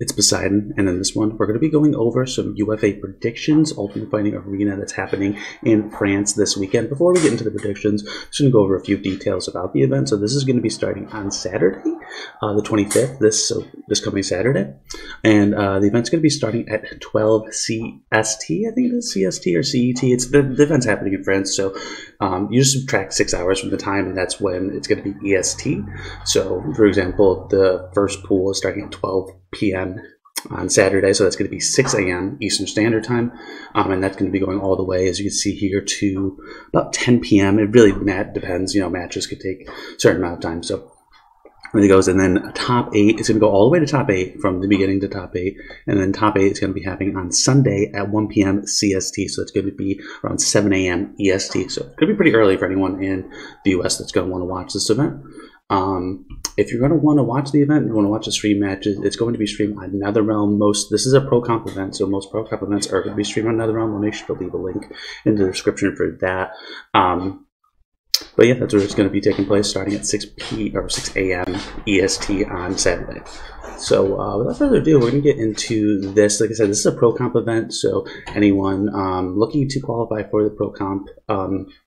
It's Poseidon, and in this one, we're going to be going over some UFA predictions, Ultimate Fighting Arena that's happening in France this weekend. Before we get into the predictions, I'm just going to go over a few details about the event. So this is going to be starting on Saturday, the 25th, this coming Saturday, and the event's going to be starting at 12 CST, I think it is CST or CET. It's the event's happening in France, so you just subtract 6 hours from the time, and that's when it's going to be EST. So, for example, the first pool is starting at 12 p.m. on Saturday, so that's going to be 6 a.m. Eastern Standard Time, and that's going to be going all the way, as you can see here, to about 10 p.m. It really depends, matches could take a certain amount of time, so when it goes, and then top 8, it's going to go all the way to top 8, from the beginning to top 8, and then top 8 is going to be happening on Sunday at 1 p.m. CST, so it's going to be around 7 a.m. EST, so it's going to be pretty early for anyone in the U.S. that's going to want to watch this event. If you're going to want to watch the event, you want to watch the stream matches, it's going to be streamed on NetherRealm. This is a Pro Comp event, so most Pro Comp events are going to be streamed on NetherRealm. We'll make sure to leave a link in the description for that. But yeah, that's where it's going to be taking place, starting at 6 a.m. EST on Saturday. So without further ado, we're going to get into this. Like I said, this is a Pro Comp event, so anyone looking to qualify for the Pro Comp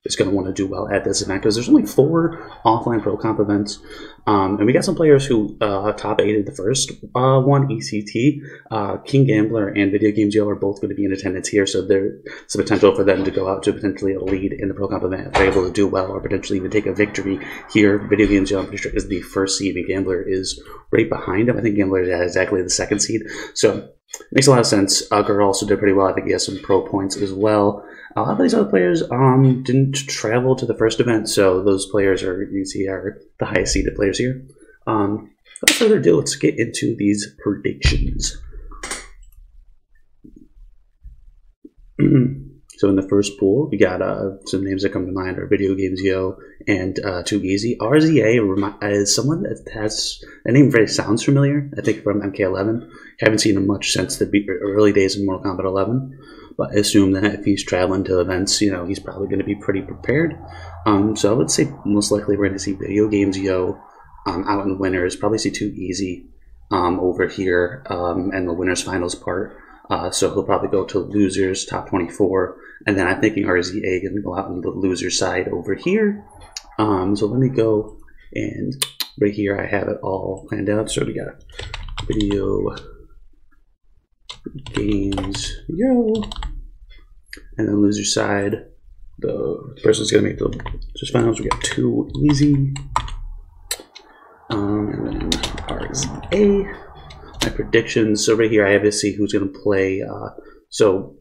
is going to want to do well at this event, because there's only 4 offline Pro Comp events. And we got some players who top 8'd the first one, ECT. King Gambler and Video Games Yo are both going to be in attendance here, so there's a potential for them to go out to potentially a lead in the Pro Comp event if they're able to do well, or potentially even take a victory here. Video Games Yo, I'm pretty sure, is the first seed, and Gambler is right behind him. I think Gambler is exactly the second seed, so it makes a lot of sense. Ugger also did pretty well. I think he has some pro points as well. A lot of these other players didn't travel to the first event, so those players you can see are the highest seeded players here. Without further ado, let's get into these predictions. So in the first pool, we got some names that come to mind are Video Games Yo and Too Easy. RZA is someone that name very sounds familiar, I think from MK11. Haven't seen him much since the early days of Mortal Kombat 11. But I assume that if he's traveling to events, he's probably going to be pretty prepared. So I would say most likely we're going to see Video Games Yo out in the winners. Probably see Too Easy over here and the winners finals part. So he'll probably go to losers, top 24. And then I'm thinking RZA is going to go out on the loser side over here. So let me go, and right here I have it all planned out. So we got Video Games Yo, and then loser side, the person's gonna make the just finals. We got Too Easy, and then RZA. My predictions. So right here I have to see who's gonna play. So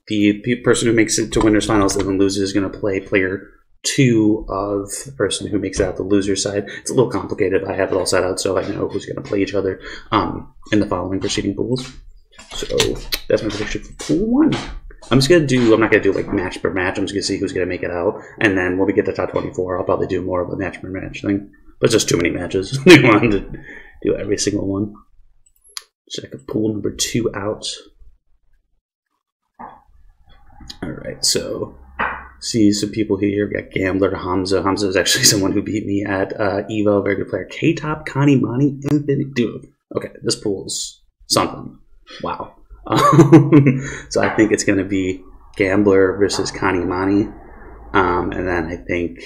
the person who makes it to winners finals and then loses is gonna play player 2 of the person who makes it out the loser side. It's a little complicated, but I have it all set out so I know who's gonna play each other in the following preceding pools. So that's my prediction for pool 1. I'm not going to do like match per match. I'm just going to see who's going to make it out. And then when we get to top 24, I'll probably do more of a match per match thing. But it's just too many matches. I wanted to do every single one. Check pool number 2 out. Alright, so see some people here. We got Gambler, Hamza. Hamza is actually someone who beat me at Evo. Very good player. K-Top, Connie, Mani, Infinite. Dude. Okay, this pool's something. Wow. So I think it's going to be Gambler versus Connie Mani. And then I think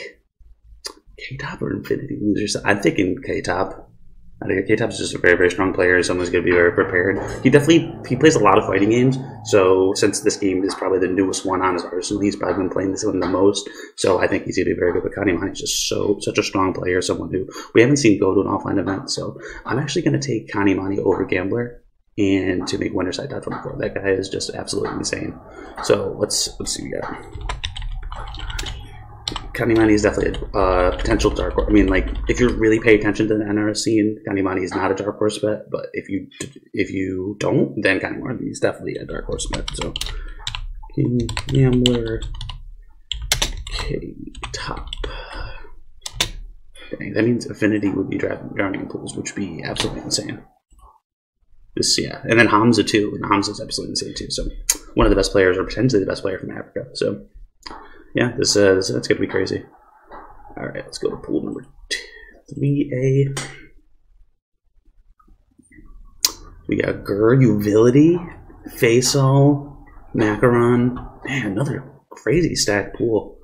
K-Top or Infinity Losers. I'm thinking K-Top. I think K-Top is just a very, very strong player. Someone's going to be very prepared. He plays a lot of fighting games. So since this game is probably the newest one on his arsenal, he's probably been playing this one the most. So I think he's going to be very good. But Connie Mani is just such a strong player. Someone who we haven't seen go to an offline event. So I'm actually going to take Connie Mani over Gambler, and to make winner side top 24. That guy is just absolutely insane. So let's see. We got Connie Mani is definitely a potential dark horse. I mean, like, if you really pay attention to the NRS scene, Connie Mani is not a dark horse bet. But if you don't, then Connie Mani is definitely a dark horse bet. So King Gambler, K-Top. Dang, that means Affinity would be drowning pools, which would be absolutely insane. Yeah, and then Hamza too, and Hamza's absolutely insane too. So one of the best players, or potentially the best player from Africa. So yeah, that's gonna be crazy. All right, let's go to pool number 3A. We got Gur, Uvility, Faisal, Macaron. Man, another crazy stacked pool.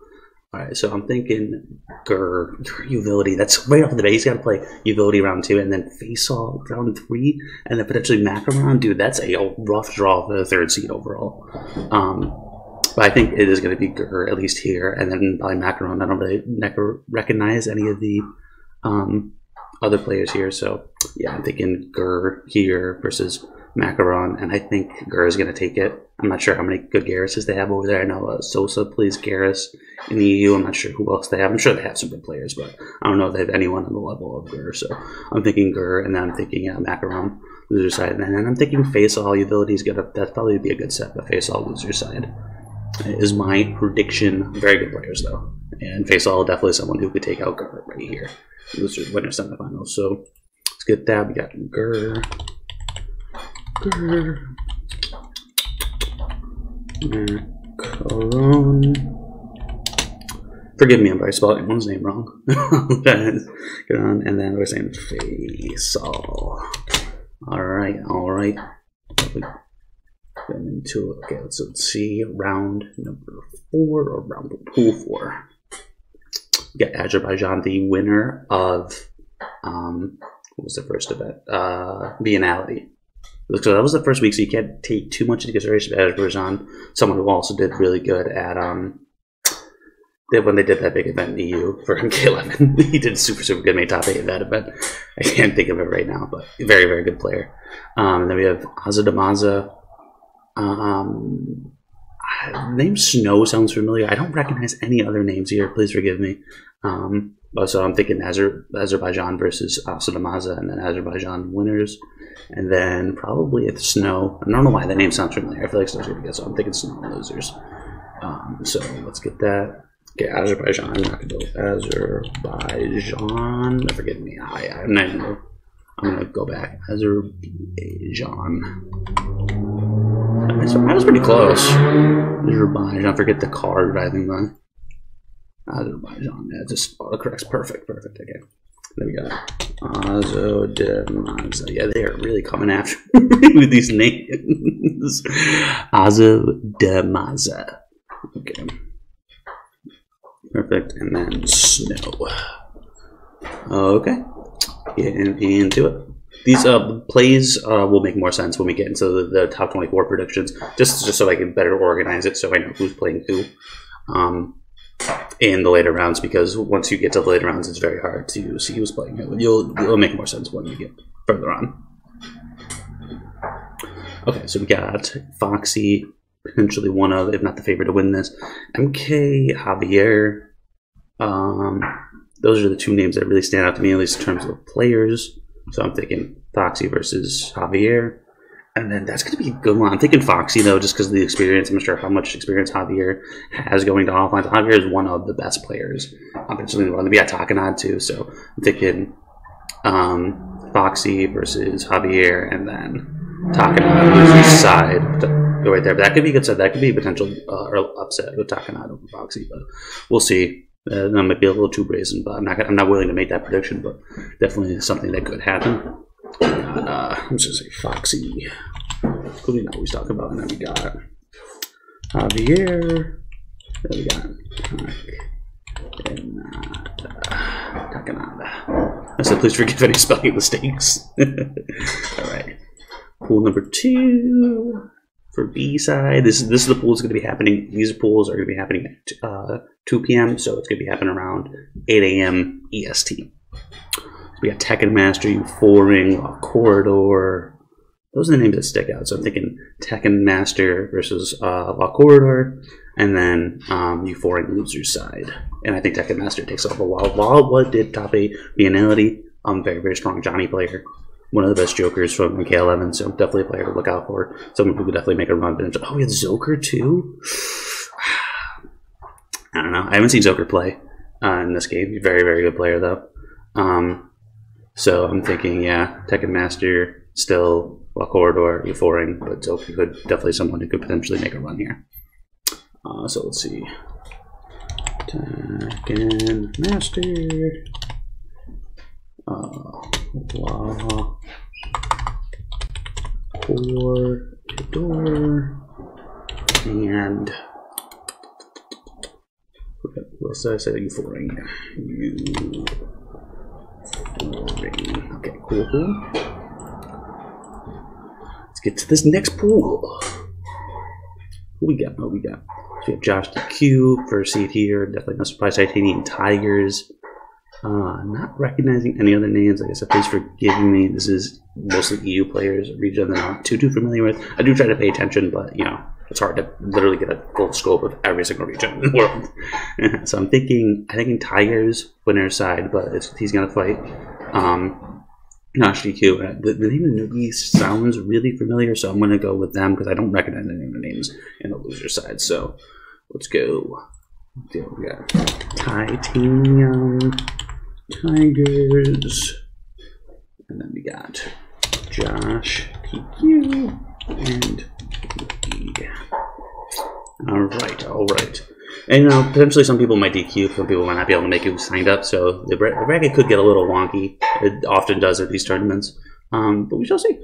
Alright, so I'm thinking Gur, Uvility. That's right off the bat. He's got to play Uvility round 2 and then Faisal round 3 and then potentially Macaron. Dude, that's a rough draw for the 3rd seed overall. But I think it is going to be Gur, at least here, and then probably Macaron. I don't really recognize any of the other players here, so yeah, I'm thinking Gur here versus Macaron, and I think Gur is going to take it. I'm not sure how many good Garruses they have over there. I know Sosa plays Garrus in the EU. I'm not sure who else they have. I'm sure they have some good players, but I don't know if they have anyone on the level of Gur, so I'm thinking Gur, and then I'm thinking Macaron, loser side, and then I'm thinking Faisal, Utility's going to, that'd probably be a good set, but Faisal, loser side is my prediction. Very good players, though. And Faisal, definitely someone who could take out Gur right here. Loser, winner, semifinals. So let's get that. We got Gur. Macaron. Forgive me, I'm probably spelling one's name wrong. Get on, and then we're saying Faisal. Alright, alright. Into okay, let's see round number 4 or round pool 4. We got Azerbaijan, the winner of what was the first event? Biennality. So that was the first week, so you can't take too much into consideration of Azerbaijan. Someone who also did really good at when they did that big event in the EU for MK11. He did super good, made top 8 in that event. I can't think of it right now, but very, very good player. And then we have Azadamaza. Name Snow sounds familiar. I don't recognize any other names here. Please forgive me. So I'm thinking Azerbaijan versus Azadamaza, and then Azerbaijan winners, and then probably if Snow. I don't know why that name sounds familiar. I feel like Snow's gonna get, so I'm thinking Snow losers. So let's get that. Okay, Azerbaijan. I'm not gonna go Azerbaijan. Forgive me. I'm not even. I'm gonna go back. Azerbaijan. I was pretty close. Azerbaijan, forget the car driving by. Azerbaijan, yeah, just correct. Perfect. Okay. There we go. Azadamaza. Yeah, they are really coming after me with these names. Azadamaza. Okay. Perfect. And then Snow. Okay. Getting into it. These plays will make more sense when we get into the top 24 predictions, just so I can better organize it, so I know who's playing who in the later rounds. Because once you get to the later rounds, it's very hard to see who's playing who. It'll make more sense when you get further on. Okay, so we got Foxy, potentially one of, if not the favorite to win this. MK, Javier. Those are the two names that really stand out to me, at least in terms of players. So I'm thinking Foxy versus Javier. And then that's going to be a good one. I'm thinking Foxy, though, just because of the experience. I'm not sure how much experience Javier has going to offline. Javier is one of the best players. Potentially going to be at Takanad, too. So I'm thinking Foxy versus Javier, and then Takanad loses side. Go right there. But that could be a good set. That could be a potential upset with Takanad over Foxy. But we'll see. That might be a little too brazen, but I'm not willing to make that prediction, but definitely something that could happen. I'm just gonna say Foxy. Who do we know who he's talking about? And then we got Javier. Then we got Takanada. I said, please forgive any spelling mistakes. All right. Pool number 2 for B side. This is the pool that's going to be happening. These pools are going to be happening at 2 p.m. So it's going to be happening around 8 a.m. EST. We got Tekken Master, Euphoric, Corridor. Those are the names that stick out. So I'm thinking Tekken Master versus La Corridor, and then Euphoric losers side. And I think Tekken Master takes off a while. What did top 8 Biennality? Very, very strong Johnny player. One of the best jokers from MK11, so definitely a player to look out for. Someone who could definitely make a run. Oh, we had Zoker too? I don't know. I haven't seen Zoker play in this game. He's a very, very good player, though. So I'm thinking, yeah, Tekken Master, still La Corridor, Euphoric, but Zoker could definitely someone who could potentially make a run here. So let's see. Tekken Master. 4 door, and what else did I say? U4ing. U4ing. Okay, cool. Let's get to this next pool. Who we got? So we have Josh DQ, first seed here. Definitely no surprise. Titanium Tigers. Not recognizing any other names. Like I said, please forgive me. This is mostly EU players, a region that I'm not too familiar with. I do try to pay attention, but you know, it's hard to literally get a full scope of every single region in the world. So I'm thinking Tigers winner's side, but he's gonna fight Josh DQ. The name of Noogie sounds really familiar, so I'm gonna go with them because I don't recognize any of the names in the loser side. So let's go. We got Titanium Tigers, and then we got Josh DQ and Noogie. All right. And you know, potentially some people might DQ, some people might not be able to make it who signed up, so the bracket could get a little wonky. It often does at these tournaments, but we shall see.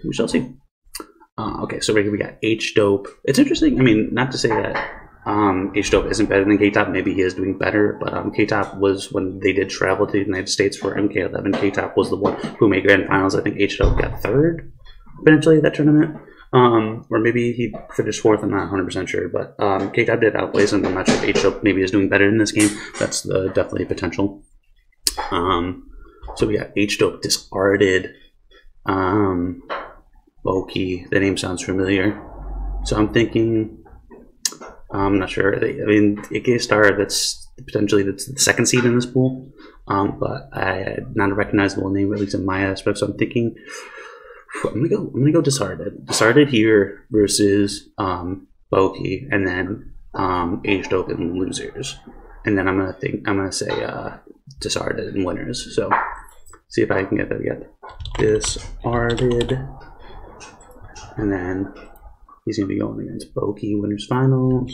Okay, so we got H-Dope. It's interesting. I mean, not to say that H-Dope isn't better than K-Top. Maybe he is doing better, but K-Top was, when they did travel to the United States for MK11, K-Top was the one who made grand finals. I think H-Dope got third, potentially, at that tournament. Or maybe he finished fourth, I'm not 100% sure, but K-Top did outplay him. I'm not sure if H-Dope maybe is doing better in this game. That's definitely a potential. So we got H-Dope, Discarded, Boki. The name sounds familiar. So I'm thinking, I'm not sure. I mean, AK Star, that's potentially the second seed in this pool, but not a recognizable name, at least in my aspect. So I'm thinking, I'm gonna go Discarded here versus Boki, and then H-Dope in losers, and then I'm gonna say Discarded in winners. So see if I can get that again. Discarded, and then he's going to be going against Boki winners finals,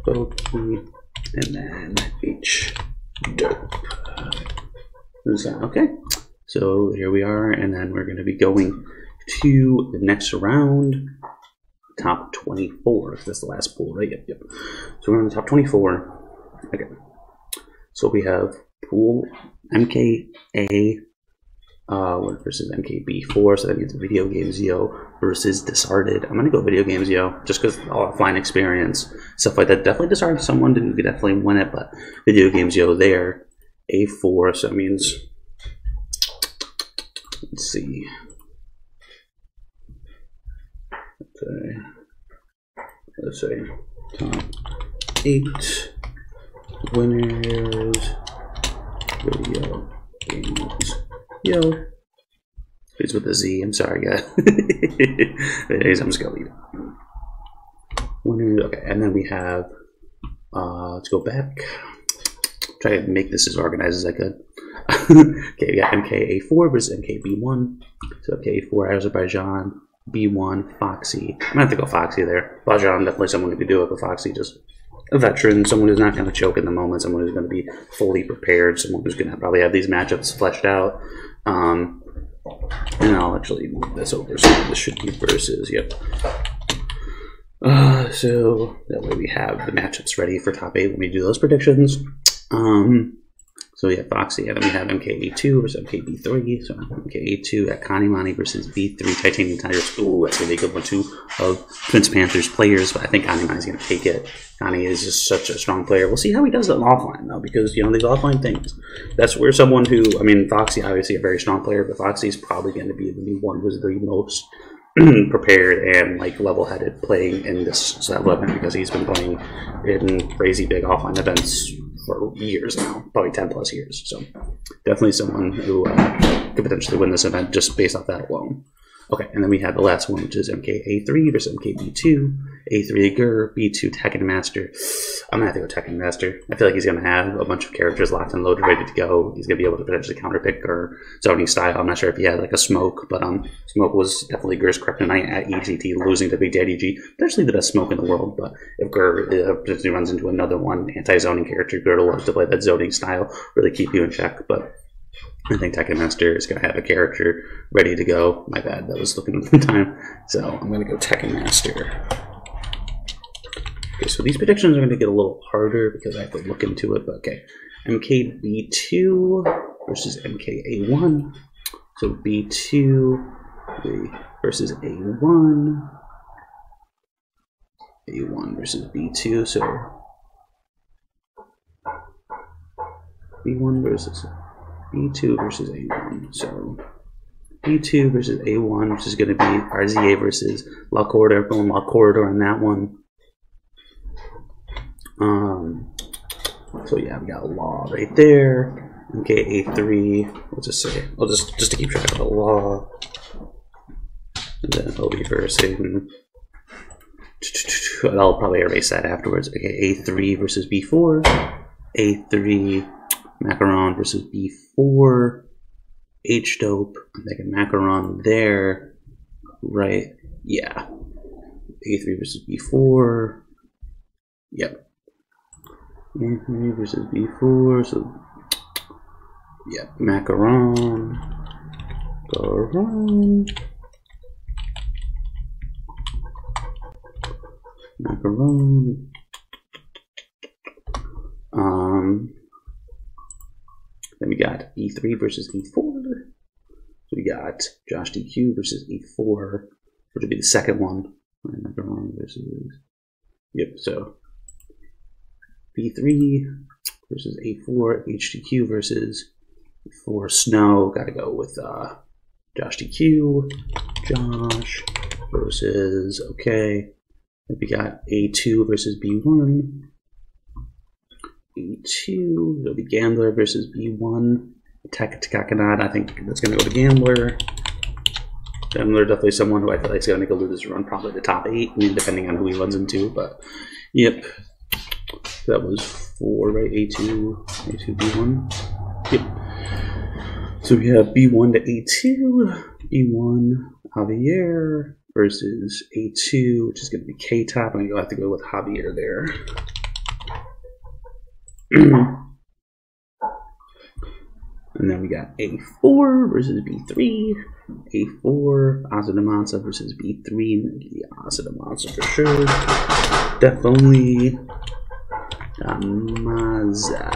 Boki, and then H-Dope. Okay, so here we are, and then we're going to be going to the next round, top 24. That's the last pool, right? Yep. So we're on the top 24. Okay, so we have pool MKA versus MKB4, so that means Video Games Yo versus Discarded. I'm going to go Video Games Yo, just because offline experience, stuff like that. Definitely Discarded someone, didn't definitely win it, but Video Games Yo there. A4, so that means, let's see. Let's say top 8 winners, Video Games Yo. It's with a Z. I'm sorry, guys. Anyways, I'm just gonna leave it. Winners. Okay, and then we have. Let's go back. Try to make this as organized as I could. Okay, we got MKA4 versus MKB1. So MKA4 Azerbaijan, B1 Foxy. I'm gonna have to go Foxy there. Bajan definitely someone who could do it, but Foxy just a veteran, someone who's not going to choke in the moment, someone who's going to be fully prepared, someone who's going to probably have these matchups fleshed out. And I'll actually move this over so this should be versus, yep. So that way we have the matchups ready for top 8 when we do those predictions. So we have Foxy, and then we have MKA2 versus MKB3. So MKA2 at Kanimani versus B3 Titanium Tigers. Ooh, that's going to be a good one too, of Prince Panthers players, but I think Kanimani's going to take it. Kani is just such a strong player. We'll see how he does it offline, though, because, you know, these offline things, that's where someone who, I mean, Foxy, obviously a very strong player, but Foxy's probably going to be the one who's the most prepared and, like, level-headed playing in this style event, because he's been playing in crazy big offline events for years now, probably 10 plus years. So definitely someone who could potentially win this event just based off that alone. Okay, and then we have the last one, which is MKA3 versus MKB2, A3 Gur, B2 Tekken Master. I'm going to have to go Tekken Master. I feel like he's going to have a bunch of characters locked and loaded, ready to go. He's going to be able to potentially counterpick Gur zoning style. I'm not sure if he had like a Smoke, but Smoke was definitely Gur's kryptonite at EGT, losing to Big Daddy G. Potentially the best Smoke in the world, but if Gur potentially runs into another one, anti-zoning character, Gur will love to play that zoning style, really keep you in check, but I think Tekken Master is going to have a character ready to go. My bad, that was looking at the time. So I'm going to go Tekken Master. Okay, so these predictions are going to get a little harder because I have to look into it. But okay, MKB2 versus MKA1. So B2 versus A1. A1 versus B2. So B1 versus B2 versus A1. So B2 versus A1, which is going to be RZA versus La Corridor. Going La Corridor on that one. So yeah, we got Law right there. Okay, A3. We'll just say, I'll just to keep track of the Law. And then I'll be versing. I'll probably erase that afterwards. Okay, A3 versus B4. A3 Macaron versus B4. H-Dope. I'm thinking Macaron there. Right? Yeah. A3 versus B4. Yep. A3 versus B4. So, yep. Macaron. Macaron. Macaron. Then we got E3 versus E4. So we got Josh DQ versus E4, which would be the second one. Macaron versus. Yep. So B3 versus A4. HDQ versus E4. Snow. Got to go with Josh DQ. Josh versus. Okay. Then we got A2 versus B1. B2, it'll be Gambler versus B1. Takakanad, I think that's going to go to Gambler. Gambler, definitely someone who I feel like is going to go lose this run, probably the top 8, I mean, depending on who he runs into. But, yep. That was 4, right? A2, B1. Yep. So we have B1 to A2. B1, Javier versus A2, which is going to be K-Top. I'm going to have to go with Javier there. And then we got A4 versus B3. A4, Asadamansa versus B3. Yeah, Asadamansa for sure. Definitely Maza.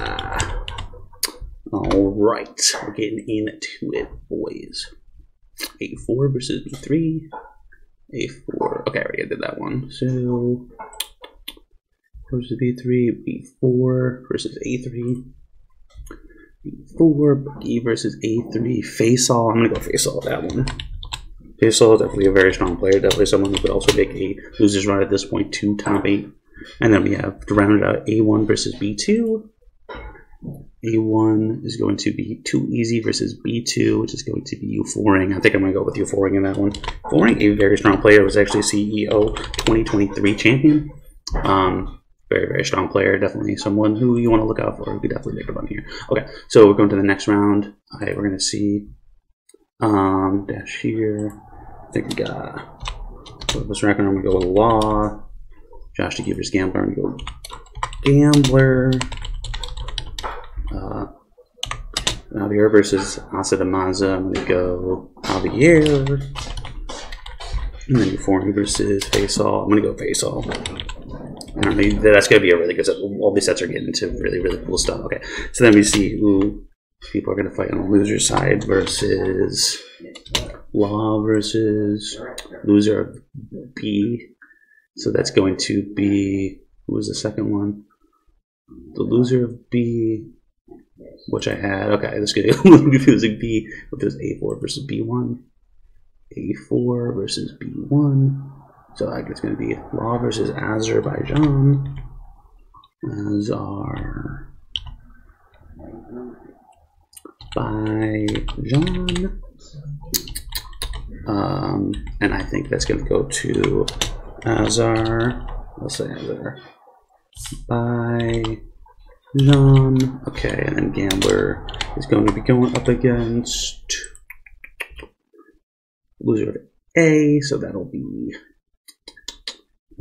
Alright, we're getting into it, boys. A4 versus B3. A4. Okay, I already did that one. So versus B3, B4 versus A3, B4, E versus A3, Faisal. I'm going to go Faisal that one. Faisal is definitely a very strong player, definitely someone who could also make a loser's run at this point to top 8. And then we have to round it out A1 versus B2. A1 is going to be too easy versus B2, which is going to be U4ing. I think I'm going to go with U4ing in that one. U4ing, a very strong player, was actually CEO 2023 champion. Very, very strong player. Definitely someone who you want to look out for. We could definitely make a run here. Okay, so we're going to the next round. All right, we're going to see dash here. I think we got this record. I'm going to go with Law. Josh to versus Gambler. I'm going to go Gambler. Javier versus Asadamaza. I'm going to go Javier. And then U4 versus Faisal. I'm going to go Faisal. I mean, that's going to be a really good set. All these sets are getting into really, really cool stuff. Okay, so then we see who people are going to fight on the loser side versus Law versus loser of B. So that's going to be, who was the second one? The loser of B, which I had. Okay, this is going to be confusing. B, which is A4 versus B1. A4 versus B1. So like it's going to be Law versus Azerbaijan. Azerbaijan. And I think that's going to go to Azar. Let's say Azerbaijan. Okay, and then Gambler is going to be going up against loser of A. So that'll be.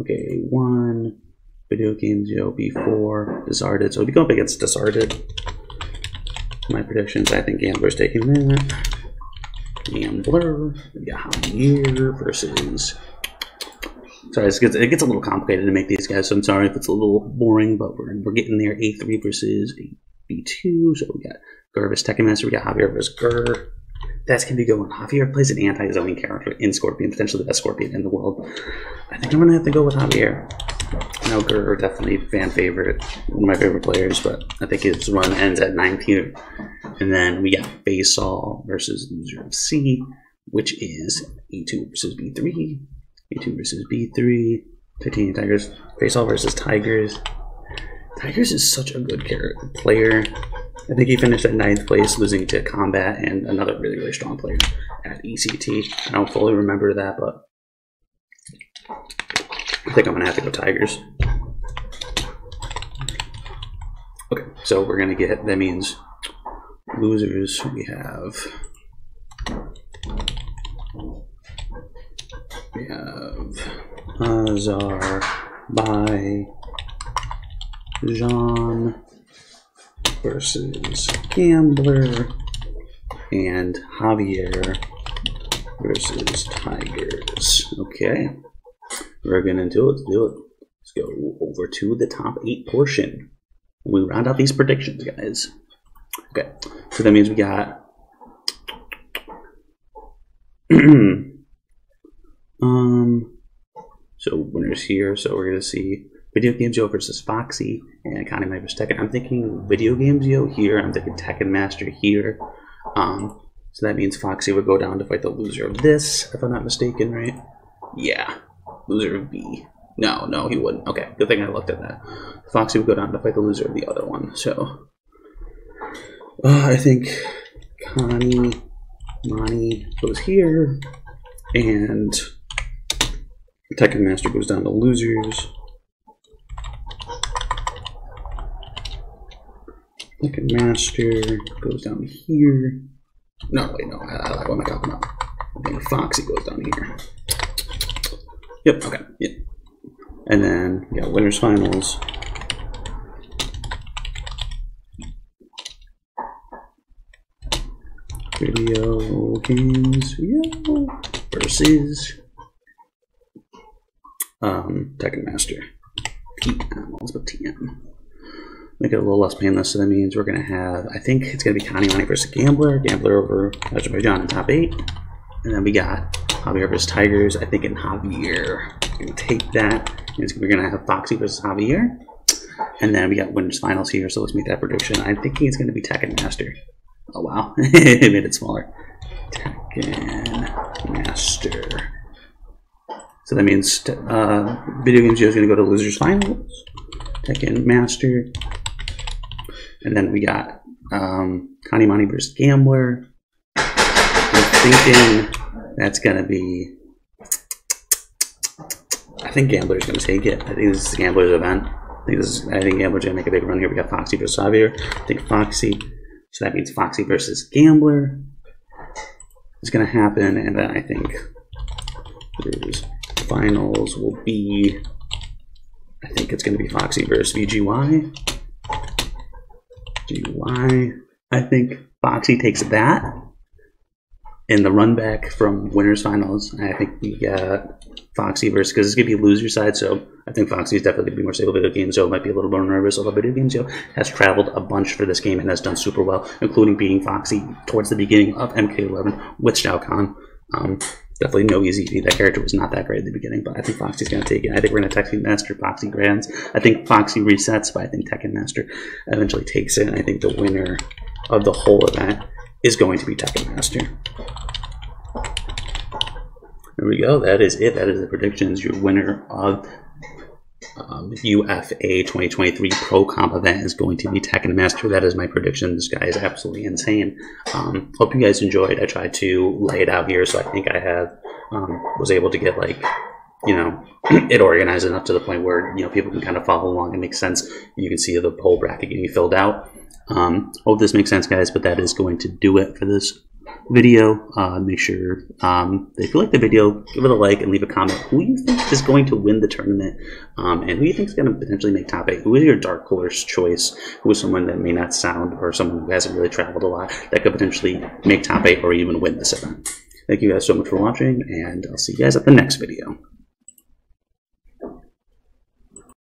Okay, A1, video games, B4, Disarded. So we'll be going up against Disarded. My predictions, I think Gambler's taking that. Gambler, we got Javier versus... Sorry, it gets a little complicated to make these guys, so I'm sorry if it's a little boring, but we're getting there. A3 versus B2, so we got Gur versus Tekken Master, we got Javier versus Gur. That's going to be going. Javier plays an anti-zoning character in Scorpion, potentially the best Scorpion in the world. I think I'm going to have to go with Javier. Now, Gur, definitely fan favorite, one of my favorite players, but I think his run ends at 19. And then we got Faisal versus loser of C, which is E2 versus B3. E2 versus B3. Titanium Tigers. Faisal versus Tigers. Tigers is such a good player. I think he finished at 9th place, losing to Kombat and another really, really strong player at ECT. I don't fully remember that, but I think I'm going to have to go Tigers. Okay, so we're going to get, that means losers, we have Azar by Jean versus Gambler and Javier versus Tigers. Okay, we're gonna do it. Let's do it. Let's go over to the top 8 portion. We round out these predictions, guys. Okay, so that means we got so winners here. So we're gonna see Video Games Yo versus Foxy and Connie Mike versus Tekken. I'm thinking Video Games Yo here. I'm thinking Tekken Master here. So that means Foxy would go down to fight the loser of this, if I'm not mistaken, right? Yeah, loser of B. No, he wouldn't. Okay, good thing I looked at that. Foxy would go down to fight the loser of the other one. So I think Connie Monty goes here, and Tekken Master goes down to losers. Tekken Master goes down here. No, wait, no. What am I talking about? I think Foxy goes down here. Yep, okay, yep. And then we got winners finals. Video Games Yo versus Tekken Master. P-Animals, but TM. Make it a little less painless, so that means we're going to have, I think it's going to be Connie Money versus Gambler. Gambler over Azerbaijan in top 8. And then we got Javier versus Tigers. I think in Javier, we're going to take that. And we're going to have Foxy versus Javier. And then we got winners finals here, so let's make that prediction. I'm thinking it's going to be Tekken Master. Oh, wow. It made it smaller. Tekken Master. So that means Video Games Yo is going to go to losers finals. Tekken Master. And then we got Connie Money versus Gambler. I'm thinking that's going to be... I think Gambler's going to take it. I think this is Gambler's event. I think Gambler's going to make a big run here. We got Foxy versus Javier. I think Foxy. So that means Foxy versus Gambler is going to happen. And then I think there's finals will be... I think it's going to be Foxy versus VGY. I think Foxy takes that in the run back from winners finals. I think we got Foxy versus, because it's going to be loser side, so I think Foxy is definitely going to be more stable. Video Games Yo might be a little more nervous, although Video Games Yo has traveled a bunch for this game and has done super well, including beating Foxy towards the beginning of MK11 with Shao Kahn. Definitely no easy feat. That character was not that great at the beginning, but I think Foxy's going to take it. I think we're going to Tekken Master Foxy Grands. I think Foxy resets, but I think Tekken Master eventually takes it. And I think the winner of the whole event is going to be Tekken Master. There we go. That is it. That is the predictions. Your winner of UFA 2023 Pro Comp event is going to be Tekken Master. That is my prediction. This guy is absolutely insane. Hope you guys enjoyed. I tried to lay it out here, so I think I have was able to get, like, you know, it organized enough to the point where, you know, people can kind of follow along and make sense. You can see the whole bracket getting filled out. Hope this makes sense, guys, but that is going to do it for this video. Make sure if you like the video, give it a like and leave a comment. Who you think is going to win the tournament, and who you think is going to potentially make top 8? Who is your dark horse choice? Who is someone that may not sound, or someone who hasn't really traveled a lot, that could potentially make top 8 or even win this event? Thank you guys so much for watching, and I'll see you guys at the next video.